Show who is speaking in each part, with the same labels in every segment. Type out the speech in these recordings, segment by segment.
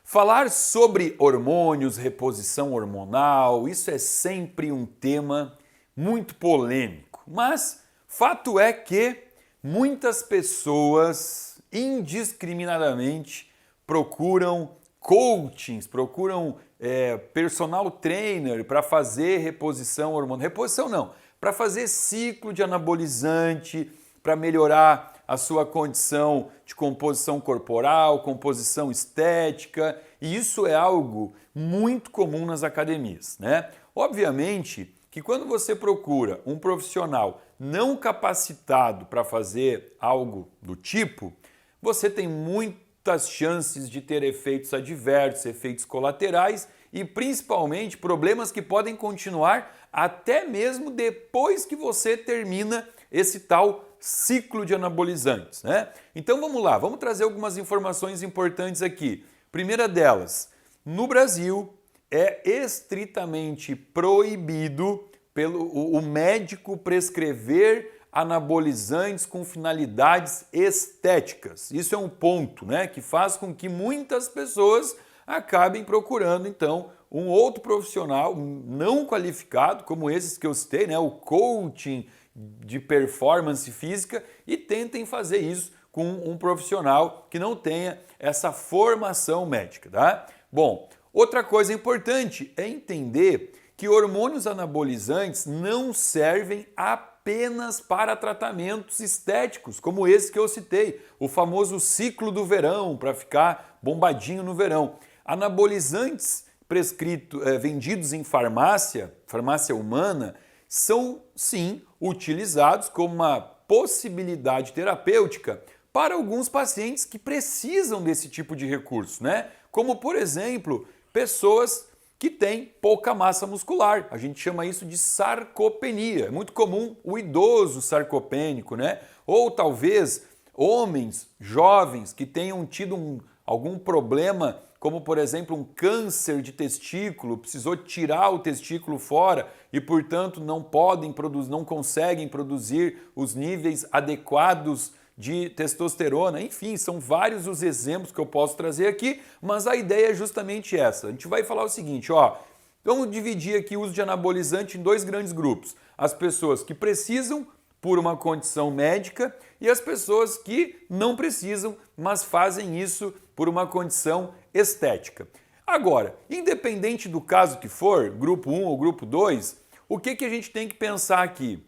Speaker 1: Falar sobre hormônios, reposição hormonal, isso é sempre um tema muito polêmico, mas fato é que muitas pessoas indiscriminadamente procuram coachings, procuram personal trainer para fazer reposição hormonal. Reposição não, para fazer ciclo de anabolizante, para melhorar a sua condição de composição corporal, composição estética, e isso é algo muito comum nas academias, né? Obviamente que quando você procura um profissional não capacitado para fazer algo do tipo, você tem muitas chances de ter efeitos adversos, efeitos colaterais e principalmente problemas que podem continuar até mesmo depois que você termina esse tal ciclo de anabolizantes, né? Então vamos lá, vamos trazer algumas informações importantes aqui. Primeira delas, no Brasil é estritamente proibido o médico prescrever anabolizantes com finalidades estéticas. Isso é um ponto, né, que faz com que muitas pessoas acabem procurando então um outro profissional não qualificado, como esses que eu citei, né, o coaching de performance física, e tentem fazer isso com um profissional que não tenha essa formação médica, tá? Bom, outra coisa importante é entender que hormônios anabolizantes não servem apenas para tratamentos estéticos, como esse que eu citei, o famoso ciclo do verão, para ficar bombadinho no verão. Anabolizantes vendidos em farmácia humana, são sim utilizados como uma possibilidade terapêutica para alguns pacientes que precisam desse tipo de recurso, né? Como, por exemplo, pessoas que têm pouca massa muscular. A gente chama isso de sarcopenia. É muito comum o idoso sarcopênico, né? Ou talvez homens jovens que tenham tido algum problema, como por exemplo um câncer de testículo, precisou tirar o testículo fora e portanto não conseguem produzir os níveis adequados de testosterona. Enfim, são vários os exemplos que eu posso trazer aqui, mas a ideia é justamente essa. A gente vai falar o seguinte, ó, vamos dividir aqui o uso de anabolizante em dois grandes grupos. As pessoas que precisam por uma condição médica e as pessoas que não precisam, mas fazem isso por uma condição estética. Agora, independente do caso que for, grupo 1 ou grupo 2, o que a gente tem que pensar aqui?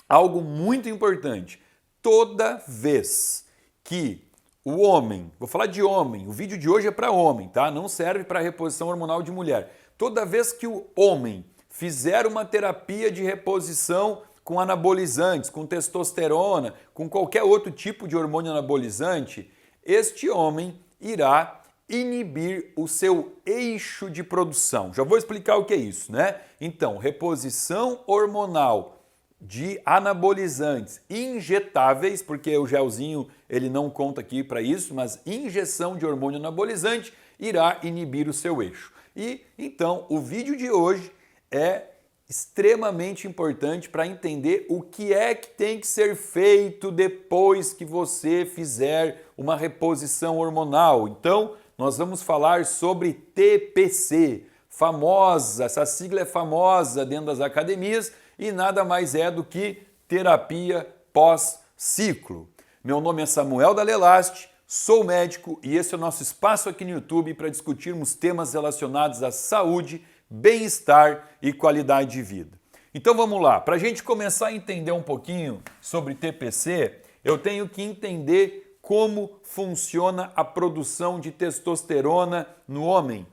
Speaker 1: Algo muito importante. Toda vez que o homem, vou falar de homem, o vídeo de hoje é para homem, tá? Não serve para reposição hormonal de mulher. Toda vez que o homem fizer uma terapia de reposição com anabolizantes, com testosterona, com qualquer outro tipo de hormônio anabolizante, este homem irá inibir o seu eixo de produção. Já vou explicar o que é isso, né? Então, reposição hormonal de anabolizantes injetáveis, porque o gelzinho ele não conta aqui para isso, mas injeção de hormônio anabolizante irá inibir o seu eixo. E então, o vídeo de hoje é extremamente importante para entender o que é que tem que ser feito depois que você fizer uma reposição hormonal. Então, nós vamos falar sobre TPC, famosa, essa sigla é famosa dentro das academias e nada mais é do que terapia pós-ciclo. Meu nome é Samuel Dalelaste, sou médico e esse é o nosso espaço aqui no YouTube para discutirmos temas relacionados à saúde, bem-estar e qualidade de vida. Então vamos lá, para a gente começar a entender um pouquinho sobre TPC, eu tenho que entender como funciona a produção de testosterona no homem.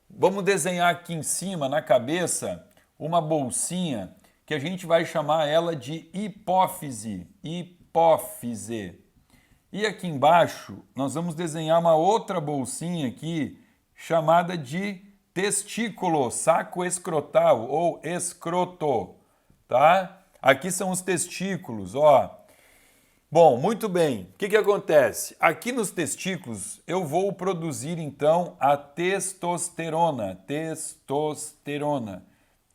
Speaker 1: Vamos desenhar aqui em cima, na cabeça, uma bolsinha que a gente vai chamar ela de hipófise. E aqui embaixo nós vamos desenhar uma outra bolsinha aqui chamada de testículo, saco escrotal ou escroto, tá? Aqui são os testículos, ó. Bom, muito bem. O que acontece? Aqui nos testículos eu vou produzir então a testosterona.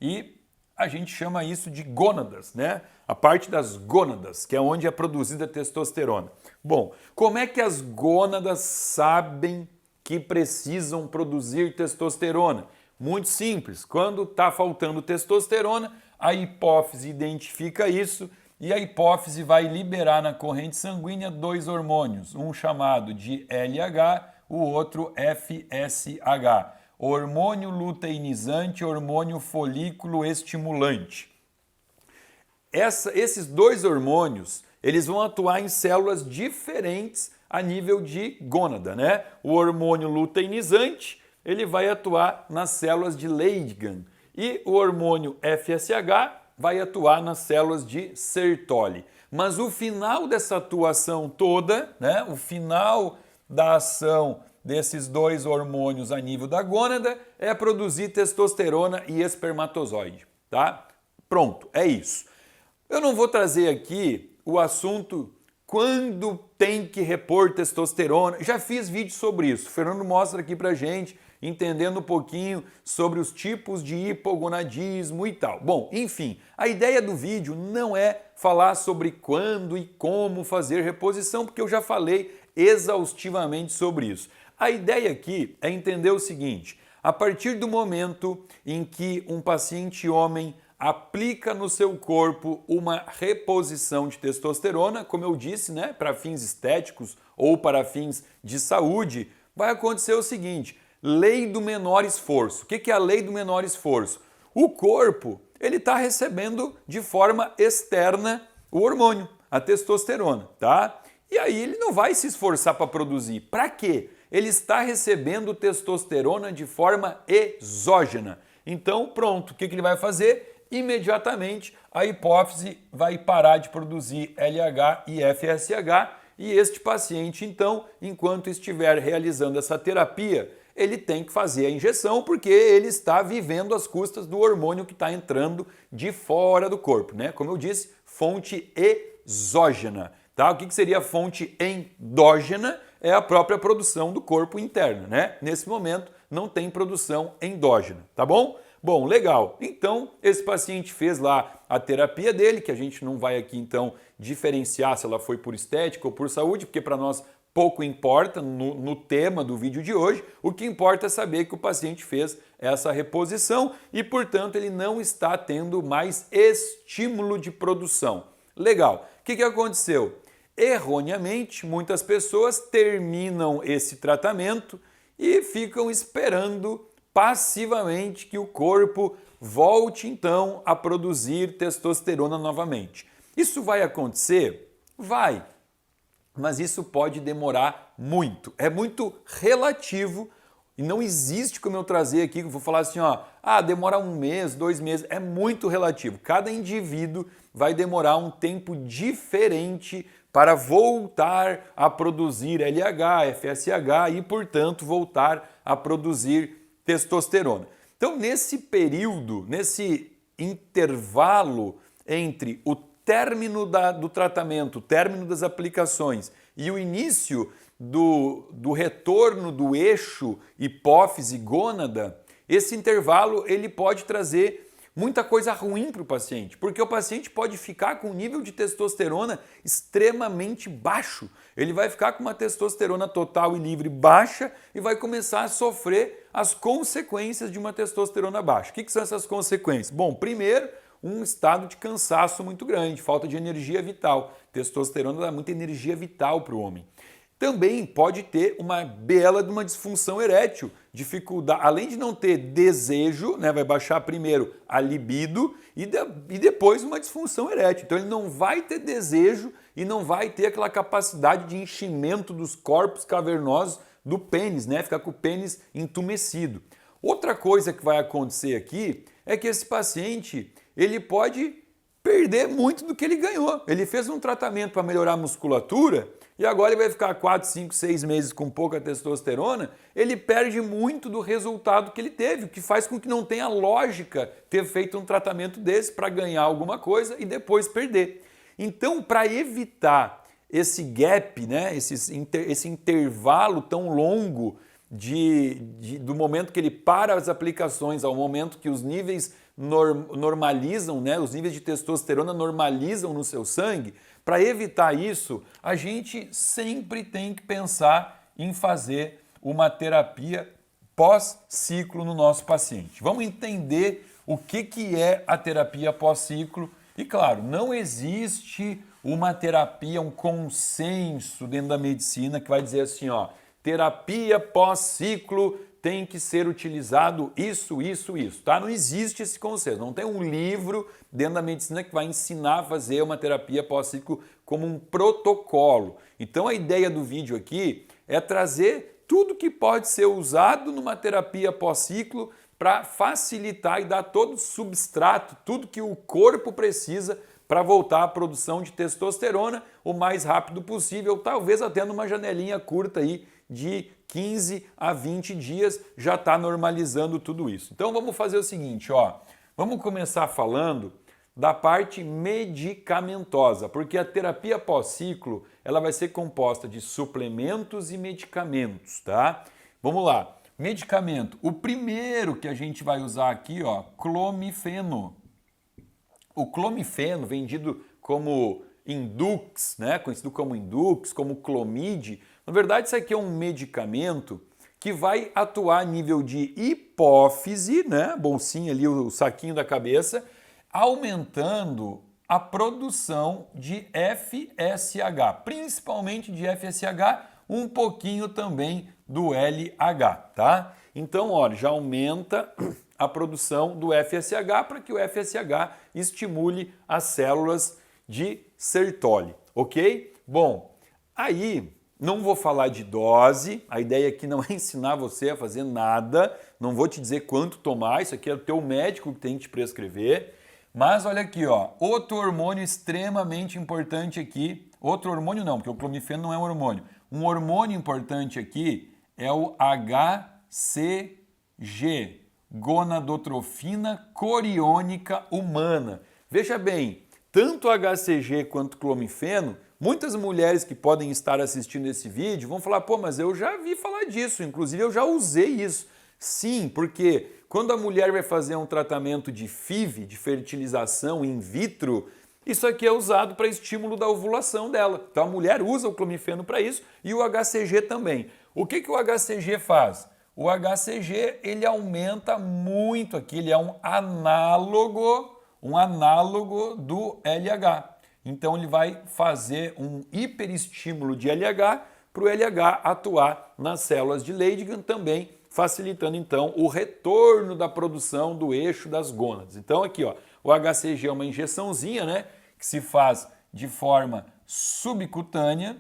Speaker 1: E a gente chama isso de gônadas, né? A parte das gônadas, que é onde é produzida a testosterona. Bom, como é que as gônadas sabem que precisam produzir testosterona? Muito simples, quando está faltando testosterona, a hipófise identifica isso e a hipófise vai liberar na corrente sanguínea dois hormônios, um chamado de LH, o outro FSH, hormônio luteinizante, hormônio folículo estimulante. Esses dois hormônios, eles vão atuar em células diferentes a nível de gônada, né? O hormônio luteinizante, ele vai atuar nas células de Leydig e o hormônio FSH vai atuar nas células de Sertoli. Mas o final dessa atuação toda, né? O final da ação desses dois hormônios a nível da gônada é produzir testosterona e espermatozoide, tá? Pronto, é isso. Eu não vou trazer aqui o assunto quando tem que repor testosterona. Já fiz vídeo sobre isso. O Fernando mostra aqui pra gente, entendendo um pouquinho sobre os tipos de hipogonadismo e tal. Bom, enfim, a ideia do vídeo não é falar sobre quando e como fazer reposição, porque eu já falei exaustivamente sobre isso. A ideia aqui é entender o seguinte: a partir do momento em que um paciente homem aplica no seu corpo uma reposição de testosterona, como eu disse, né, para fins estéticos ou para fins de saúde, vai acontecer o seguinte: lei do menor esforço. O que é a lei do menor esforço? O corpo ele está recebendo de forma externa o hormônio, a testosterona, tá? E aí ele não vai se esforçar para produzir. Para quê? Ele está recebendo testosterona de forma exógena. Então, pronto, o que ele vai fazer? Imediatamente a hipófise vai parar de produzir LH e FSH e este paciente, então, enquanto estiver realizando essa terapia, ele tem que fazer a injeção porque ele está vivendo às custas do hormônio que está entrando de fora do corpo, né? Como eu disse, fonte exógena, tá? O que seria fonte endógena? É a própria produção do corpo interno, né? Nesse momento não tem produção endógena, tá bom? Bom, legal. Então, esse paciente fez lá a terapia dele, que a gente não vai aqui então diferenciar se ela foi por estética ou por saúde, porque para nós pouco importa no tema do vídeo de hoje. O que importa é saber que o paciente fez essa reposição e, portanto, ele não está tendo mais estímulo de produção. Legal. O que aconteceu? Erroneamente, muitas pessoas terminam esse tratamento e ficam esperando passivamente que o corpo volte então a produzir testosterona novamente. Isso vai acontecer? Vai, mas isso pode demorar muito. É muito relativo e não existe como eu trazer aqui, que eu vou falar assim, ó, demora 1 mês, 2 meses, é muito relativo. Cada indivíduo vai demorar um tempo diferente para voltar a produzir LH, FSH e, portanto, voltar a produzir testosterona. Então, nesse período, nesse intervalo entre o término do tratamento, o término das aplicações e o início do retorno do eixo hipófise-gônada, esse intervalo ele pode trazer muita coisa ruim para o paciente, porque o paciente pode ficar com um nível de testosterona extremamente baixo. Ele vai ficar com uma testosterona total e livre baixa e vai começar a sofrer as consequências de uma testosterona baixa. O que são essas consequências? Bom, primeiro, um estado de cansaço muito grande, falta de energia vital. Testosterona dá muita energia vital para o homem. Também pode ter uma bela de uma disfunção erétil, dificuldade, além de não ter desejo, né, vai baixar primeiro a libido e depois uma disfunção erétil. Então ele não vai ter desejo e não vai ter aquela capacidade de enchimento dos corpos cavernosos do pênis, né, ficar com o pênis entumecido. Outra coisa que vai acontecer aqui é que esse paciente ele pode perder muito do que ele ganhou. Ele fez um tratamento para melhorar a musculatura e agora ele vai ficar 4, 5, 6 meses com pouca testosterona, ele perde muito do resultado que ele teve, o que faz com que não tenha lógica ter feito um tratamento desse para ganhar alguma coisa e depois perder. Então, para evitar esse gap, né, esse intervalo tão longo do momento que ele para as aplicações ao momento que os níveis normalizam, né, os níveis de testosterona normalizam no seu sangue, para evitar isso, a gente sempre tem que pensar em fazer uma terapia pós-ciclo no nosso paciente. Vamos entender o que é a terapia pós-ciclo. E claro, não existe uma terapia, um consenso dentro da medicina que vai dizer assim, ó, terapia pós-ciclo tem que ser utilizado isso, tá? Não existe esse consenso, não tem um livro dentro da medicina que vai ensinar a fazer uma terapia pós-ciclo como um protocolo. Então a ideia do vídeo aqui é trazer tudo que pode ser usado numa terapia pós-ciclo para facilitar e dar todo o substrato, tudo que o corpo precisa para voltar à produção de testosterona o mais rápido possível, talvez até numa janelinha curta aí de 15 a 20 dias já está normalizando tudo isso. Então vamos fazer o seguinte, ó, vamos começar falando da parte medicamentosa, porque a terapia pós-ciclo ela vai ser composta de suplementos e medicamentos, tá? Vamos lá, medicamento. O primeiro que a gente vai usar aqui, ó, clomifeno. O clomifeno, vendido como Indux, né? Conhecido como Indux, como Clomid. Na verdade, isso aqui é um medicamento que vai atuar a nível de hipófise, né? Bolsinha ali, o saquinho da cabeça, aumentando a produção de FSH, principalmente de FSH, um pouquinho também do LH, tá? Então, olha, já aumenta a produção do FSH para que o FSH estimule as células de Sertoli, ok? Bom, aí não vou falar de dose, a ideia aqui não é ensinar você a fazer nada, não vou te dizer quanto tomar, isso aqui é o teu médico que tem que te prescrever, mas olha aqui, ó, outro hormônio extremamente importante aqui, outro hormônio não, porque o clomifeno não é um hormônio importante aqui é o HCG, gonadotrofina coriônica humana. Veja bem, tanto HCG quanto clomifeno, muitas mulheres que podem estar assistindo esse vídeo vão falar, pô, mas eu já vi falar disso, inclusive eu já usei isso. Sim, porque quando a mulher vai fazer um tratamento de FIV, de fertilização in vitro, isso aqui é usado para estímulo da ovulação dela. Então a mulher usa o clomifeno para isso e o HCG também. O que o HCG faz? O HCG ele aumenta muito aqui, ele é um análogo do LH. Então ele vai fazer um hiperestímulo de LH para o LH atuar nas células de Leydig, também facilitando então o retorno da produção do eixo das gônadas. Então aqui, ó, o HCG é uma injeçãozinha, né, que se faz de forma subcutânea,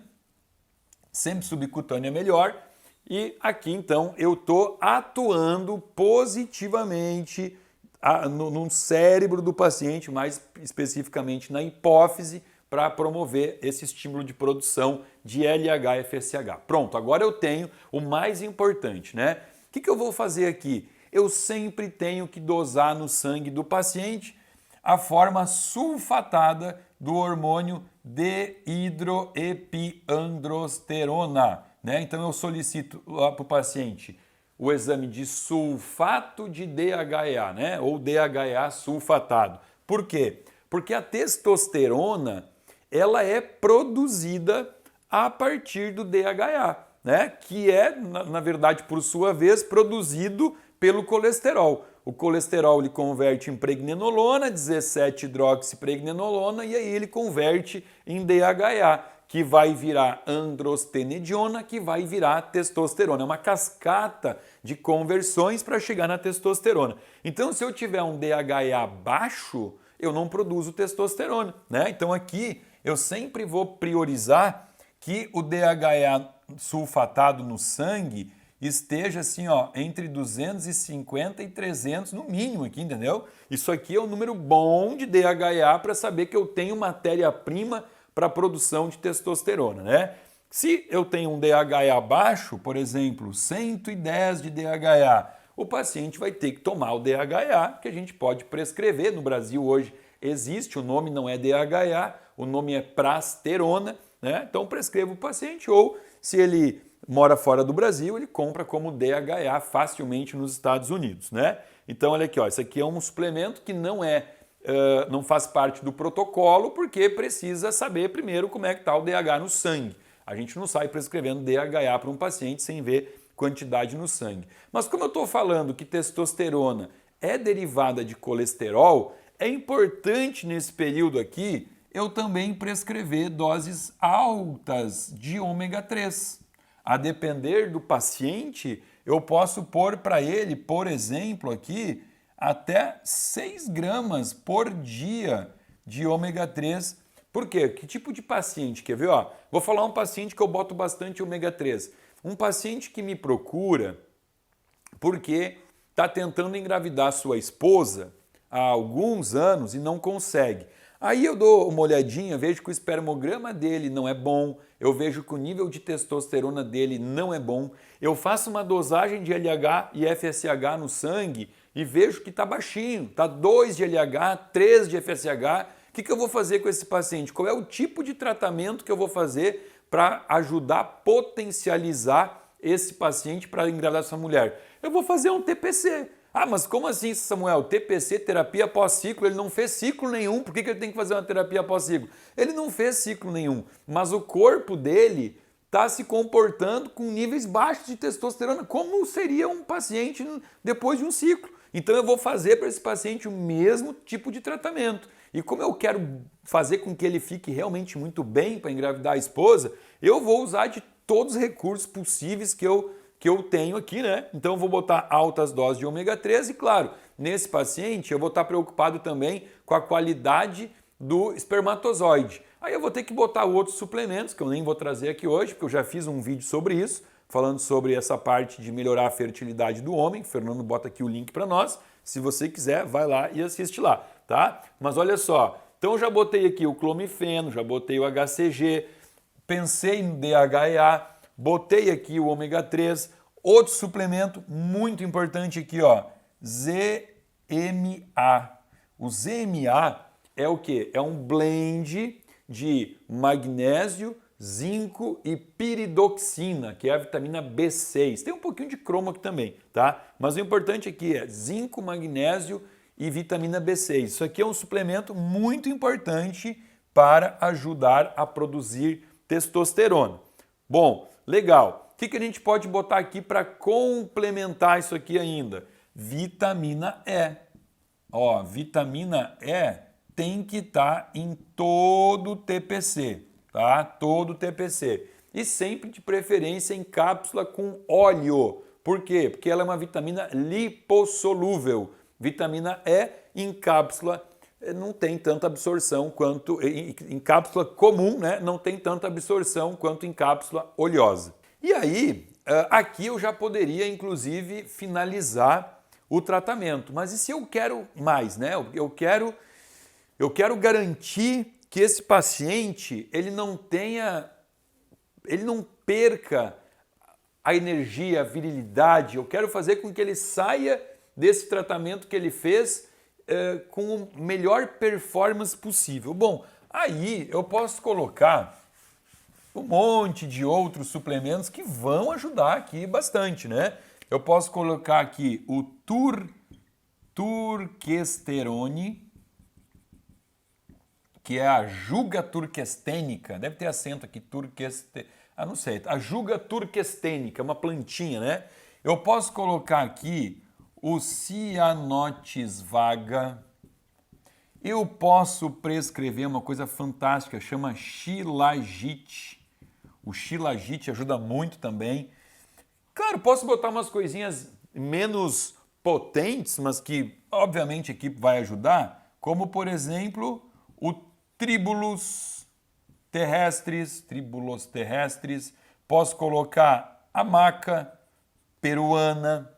Speaker 1: sempre subcutânea é melhor. E aqui então eu estou atuando positivamente no cérebro do paciente, mais especificamente na hipófise, para promover esse estímulo de produção de LH-FSH. Pronto, agora eu tenho o mais importante, né? O que eu vou fazer aqui? Eu sempre tenho que dosar no sangue do paciente a forma sulfatada do hormônio dehidroepiandrosterona. Né? Então eu solicito lá para o paciente o exame de sulfato de DHEA, né? Ou DHEA sulfatado. Por quê? Porque a testosterona ela é produzida a partir do DHEA, né? Que é, na verdade, por sua vez, produzido pelo colesterol. O colesterol ele converte em pregnenolona, 17-hidroxipregnenolona, e aí ele converte em DHEA, que vai virar androstenediona, que vai virar testosterona. É uma cascata de conversões para chegar na testosterona. Então, se eu tiver um DHEA baixo, eu não produzo testosterona, né? Então aqui eu sempre vou priorizar que o DHEA sulfatado no sangue esteja assim, ó, entre 250 e 300 no mínimo aqui, entendeu? Isso aqui é um número bom de DHEA para saber que eu tenho matéria-prima para a produção de testosterona, né? Se eu tenho um DHEA baixo, por exemplo, 110 de DHEA, o paciente vai ter que tomar o DHEA, que a gente pode prescrever. No Brasil hoje existe, o nome não é DHEA, o nome é prasterona, né? Então prescreva o paciente, ou se ele mora fora do Brasil, ele compra como DHEA facilmente nos Estados Unidos, né? Então olha aqui, ó, isso aqui é um suplemento que não faz parte do protocolo, porque precisa saber primeiro como é que está o DHA no sangue. A gente não sai prescrevendo DHA para um paciente sem ver quantidade no sangue. Mas como eu estou falando que testosterona é derivada de colesterol, é importante nesse período aqui eu também prescrever doses altas de ômega 3. A depender do paciente, eu posso pôr para ele, por exemplo, aqui, até 6 gramas por dia de ômega 3. Por quê? Que tipo de paciente? Quer ver? Ó, vou falar um paciente que eu boto bastante ômega 3. Um paciente que me procura porque está tentando engravidar sua esposa há alguns anos e não consegue. Aí eu dou uma olhadinha, vejo que o espermograma dele não é bom, eu vejo que o nível de testosterona dele não é bom, eu faço uma dosagem de LH e FSH no sangue e vejo que está baixinho, está 2 de LH, 3 de FSH. O que eu vou fazer com esse paciente? Qual é o tipo de tratamento que eu vou fazer para ajudar a potencializar esse paciente para engravidar essa mulher? Eu vou fazer um TPC. Ah, mas como assim, Samuel? TPC, terapia após ciclo, ele não fez ciclo nenhum, por que ele tem que fazer uma terapia após ciclo? Ele não fez ciclo nenhum, mas o corpo dele está se comportando com níveis baixos de testosterona, como seria um paciente depois de um ciclo. Então eu vou fazer para esse paciente o mesmo tipo de tratamento. E como eu quero fazer com que ele fique realmente muito bem para engravidar a esposa, eu vou usar de todos os recursos possíveis que eu tenho aqui, né? Então eu vou botar altas doses de ômega 3 e, claro, nesse paciente eu vou estar preocupado também com a qualidade do espermatozoide. Aí eu vou ter que botar outros suplementos, que eu nem vou trazer aqui hoje, porque eu já fiz um vídeo sobre isso, falando sobre essa parte de melhorar a fertilidade do homem. O Fernando bota aqui o link para nós. Se você quiser, vai lá e assiste lá, tá? Mas olha só, então eu já botei aqui o clomifeno, já botei o HCG, pensei no DHEA, botei aqui o ômega 3, outro suplemento muito importante aqui, ó, ZMA. O ZMA é o quê? É um blend de magnésio, zinco e piridoxina, que é a vitamina B6. Tem um pouquinho de cromo aqui também, tá? Mas o importante aqui é zinco, magnésio e vitamina B6. Isso aqui é um suplemento muito importante para ajudar a produzir testosterona. Bom, legal. O que a gente pode botar aqui para complementar isso aqui ainda? Vitamina E. Ó, vitamina E tem que estar em todo o TPC, tá? Todo o TPC. E sempre de preferência em cápsula com óleo. Por quê? Porque ela é uma vitamina lipossolúvel. Vitamina E em cápsula não tem tanta absorção quanto em cápsula comum, né? Não tem tanta absorção quanto em cápsula oleosa. E aí, aqui eu já poderia inclusive finalizar o tratamento. Mas e se eu quero mais, né? Eu quero garantir que esse paciente ele não perca a energia, a virilidade. Eu quero fazer com que ele saia desse tratamento que ele fez com a melhor performance possível. Bom, aí eu posso colocar um monte de outros suplementos que vão ajudar aqui bastante, né? Eu posso colocar aqui o turquesterone, que é a juga turquestênica, deve ter acento aqui, não sei, a juga turquestênica, uma plantinha, né? Eu posso colocar aqui o cianotes vaga, eu posso prescrever uma coisa fantástica, chama shilajit. O shilajit ajuda muito também. Claro, posso botar umas coisinhas menos potentes, mas que obviamente aqui vai ajudar, como por exemplo o tribulus terrestres, posso colocar a maca peruana.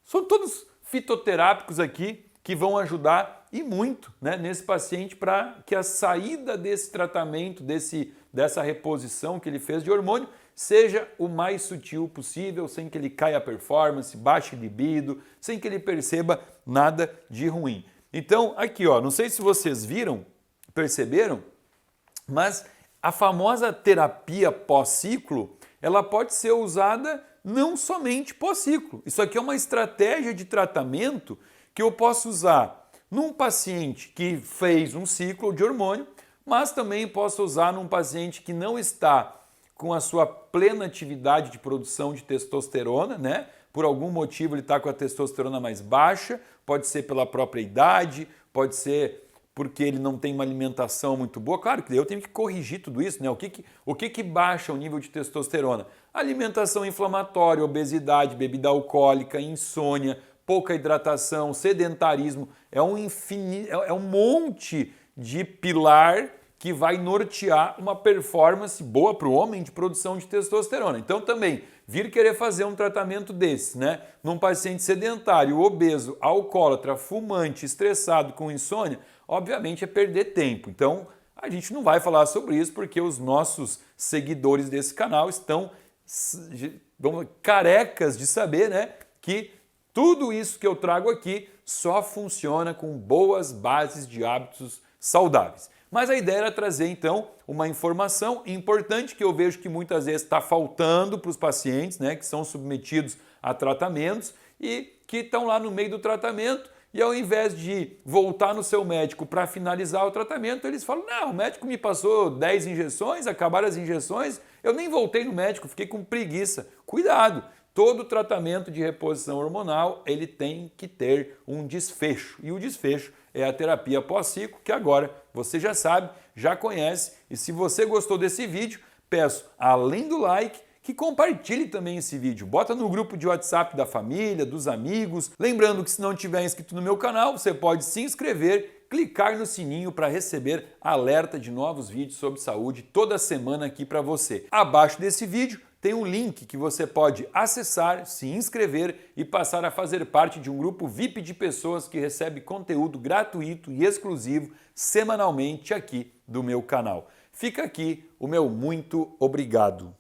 Speaker 1: São todos fitoterápicos aqui que vão ajudar e muito, né, nesse paciente para que a saída desse tratamento, dessa reposição que ele fez de hormônio, seja o mais sutil possível, sem que ele caia a performance, baixe libido, sem que ele perceba nada de ruim. Então, aqui, ó, não sei se vocês perceberam, mas a famosa terapia pós-ciclo, ela pode ser usada não somente pós-ciclo. Isso aqui é uma estratégia de tratamento que eu posso usar num paciente que fez um ciclo de hormônio, mas também posso usar num paciente que não está com a sua plena atividade de produção de testosterona, né? Por algum motivo ele está com a testosterona mais baixa, pode ser pela própria idade, pode ser porque ele não tem uma alimentação muito boa. Claro que eu tenho que corrigir tudo isso, né? O que baixa o nível de testosterona? Alimentação inflamatória, obesidade, bebida alcoólica, insônia, pouca hidratação, sedentarismo. É um monte de pilar que vai nortear uma performance boa para o homem de produção de testosterona. Então também, vir querer fazer um tratamento desse, né, num paciente sedentário, obeso, alcoólatra, fumante, estressado, com insônia, obviamente é perder tempo. Então a gente não vai falar sobre isso porque os nossos seguidores desse canal estão carecas de saber, né, que tudo isso que eu trago aqui só funciona com boas bases de hábitos saudáveis. Mas a ideia era trazer então uma informação importante que eu vejo que muitas vezes está faltando para os pacientes, né, que são submetidos a tratamentos e que estão lá no meio do tratamento e ao invés de voltar no seu médico para finalizar o tratamento, eles falam, não, o médico me passou 10 injeções, acabaram as injeções, eu nem voltei no médico, fiquei com preguiça. Cuidado! Todo tratamento de reposição hormonal ele tem que ter um desfecho e o desfecho é a terapia pós-ciclo, que agora você já sabe, já conhece e se você gostou desse vídeo, peço, além do like, que compartilhe também esse vídeo. Bota no grupo de WhatsApp da família, dos amigos. Lembrando que se não tiver inscrito no meu canal, você pode se inscrever, clicar no sininho para receber alerta de novos vídeos sobre saúde toda semana aqui para você. Abaixo desse vídeo tem um link que você pode acessar, se inscrever e passar a fazer parte de um grupo VIP de pessoas que recebe conteúdo gratuito e exclusivo semanalmente aqui do meu canal. Fica aqui o meu muito obrigado.